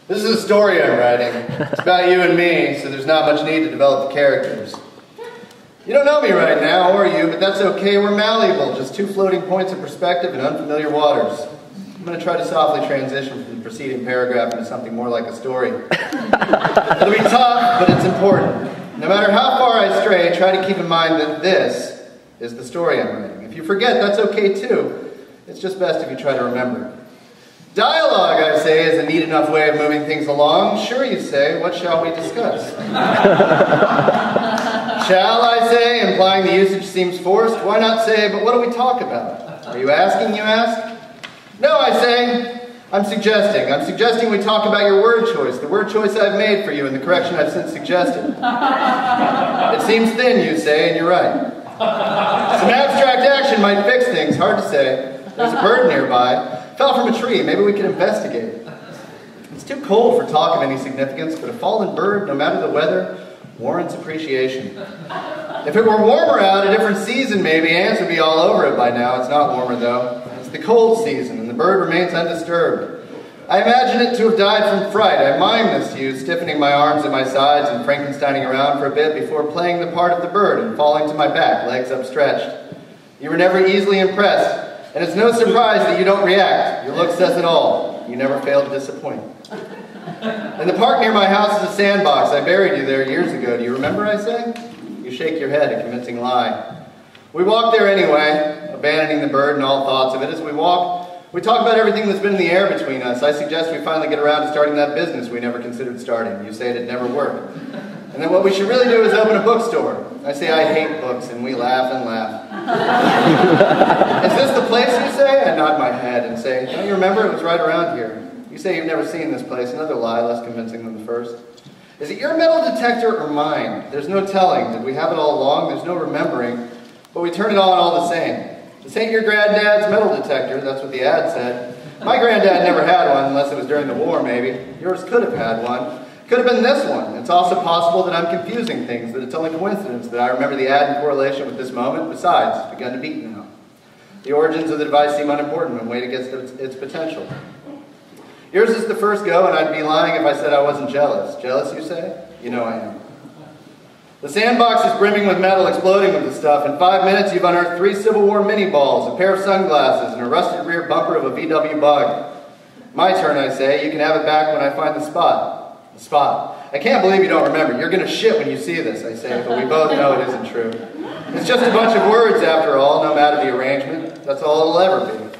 This is a story I'm writing. It's about you and me, so there's not much need to develop the characters. You don't know me right now, or you, but that's okay. We're malleable, just two floating points of perspective in unfamiliar waters. I'm going to try to softly transition from the preceding paragraph into something more like a story. It'll be tough, but it's important. No matter how far I stray, try to keep in mind that this is the story I'm writing. If you forget, that's okay too. It's just best if you try to remember. Dialogue, I say, is a neat enough way of moving things along. Sure, you say, what shall we discuss? Shall, I say, implying the usage seems forced. Why not say, but what do we talk about? Are you asking, you ask? No, I say, I'm suggesting. I'm suggesting we talk about your word choice, the word choice I've made for you and the correction I've since suggested. It seems thin, you say, and you're right. Some abstract action might fix things, hard to say. There's a bird nearby. Fell from a tree, maybe we could investigate. It's too cold for talk of any significance, but a fallen bird, no matter the weather, warrants appreciation. If it were warmer out, a different season maybe, ants would be all over it by now. It's not warmer though. It's the cold season, and the bird remains undisturbed. I imagine it to have died from fright. I mime this to you, stiffening my arms at my sides and Frankensteining around for a bit before playing the part of the bird and falling to my back, legs upstretched. You were never easily impressed. And it's no surprise that you don't react. Your look says it all. You never fail to disappoint. In the park near my house is a sandbox. I buried you there years ago. Do you remember, I say? You shake your head, a convincing lie. We walk there anyway, abandoning the bird and all thoughts of it. As we walk, we talk about everything that's been in the air between us. I suggest we finally get around to starting that business we never considered starting. You say it'd never work. And then what we should really do is open a bookstore. I say I hate books, and we laugh and laugh. Is this the place, you say? I nod my head and say, don't you remember? It was right around here. You say you've never seen this place. Another lie, less convincing than the first. Is it your metal detector or mine? There's no telling. Did we have it all along? There's no remembering. But we turn it on all the same. This ain't your granddad's metal detector. That's what the ad said. My granddad never had one, unless it was during the war, maybe. Yours could have had one. Could have been this one. It's also possible that I'm confusing things, that it's only coincidence that I remember the ad in correlation with this moment. Besides, it's begun to beat now. The origins of the device seem unimportant when weighted against its potential. Yours is the first go, and I'd be lying if I said I wasn't jealous. Jealous, you say? You know I am. The sandbox is brimming with metal, exploding with the stuff. In 5 minutes, you've unearthed 3 Civil War mini balls, a pair of sunglasses, and a rusted rear bumper of a VW Bug. My turn, I say. You can have it back when I find the spot. The spot. I can't believe you don't remember. You're going to shit when you see this, I say, but we both know it isn't true. It's just a bunch of words, after all, no matter the arrangement. That's all it'll ever be.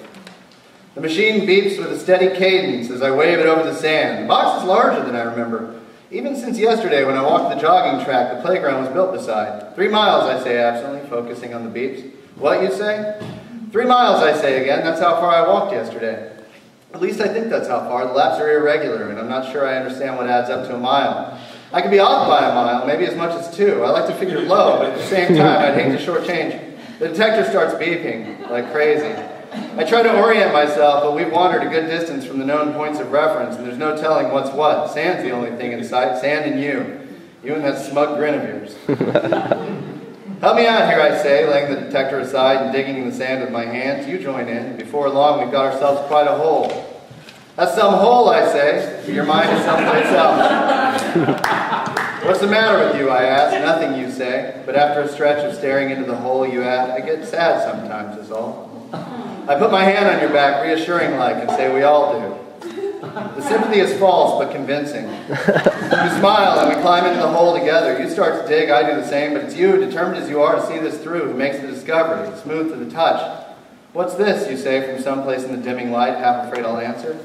The machine beeps with a steady cadence as I wave it over the sand. The box is larger than I remember. Even since yesterday when I walked the jogging track the playground was built beside. 3 miles, I say absently, focusing on the beeps. What, you say? 3 miles, I say again. That's how far I walked yesterday. At least I think that's how far. The laps are irregular, and I'm not sure I understand what adds up to a mile. I could be off by a mile, maybe as much as 2. I like to figure low, but at the same time, I'd hate to shortchange. The detector starts beeping like crazy. I try to orient myself, but we've wandered a good distance from the known points of reference, and there's no telling what's what. Sand's the only thing in sight. Sand and you. You and that smug grin of yours. Help me out here, I say, laying the detector aside and digging in the sand with my hands. You join in, and before long we've got ourselves quite a hole. That's some hole, I say, but your mind is someplace else. What's the matter with you, I ask. Nothing, you say, but after a stretch of staring into the hole, you add, I get sad sometimes, is all. I put my hand on your back, reassuring-like, and say, we all do. The sympathy is false, but convincing. You smile, and we climb into the hole together. You start to dig, I do the same, but it's you, determined as you are to see this through, who makes the discovery, smooth to the touch. What's this, you say, from someplace in the dimming light, half afraid I'll answer?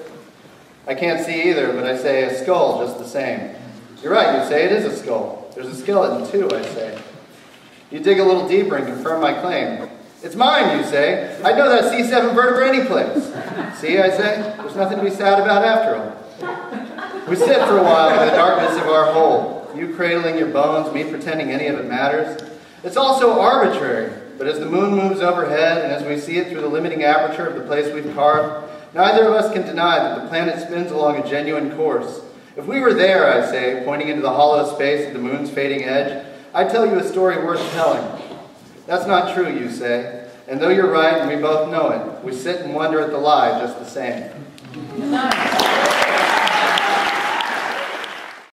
I can't see either, but I say, a skull, just the same. You're right, you say, it is a skull. There's a skeleton, too, I say. You dig a little deeper and confirm my claim. It's mine, you say. I'd know that C7 vertebra any place. See, I say, there's nothing to be sad about after all. We sit for a while in the darkness of our hole, you cradling your bones, me pretending any of it matters. It's all so arbitrary, but as the moon moves overhead and as we see it through the limiting aperture of the place we've carved, neither of us can deny that the planet spins along a genuine course. If we were there, I say, pointing into the hollow space at the moon's fading edge, I'd tell you a story worth telling. That's not true, you say, and though you're right and we both know it, we sit and wonder at the lie just the same.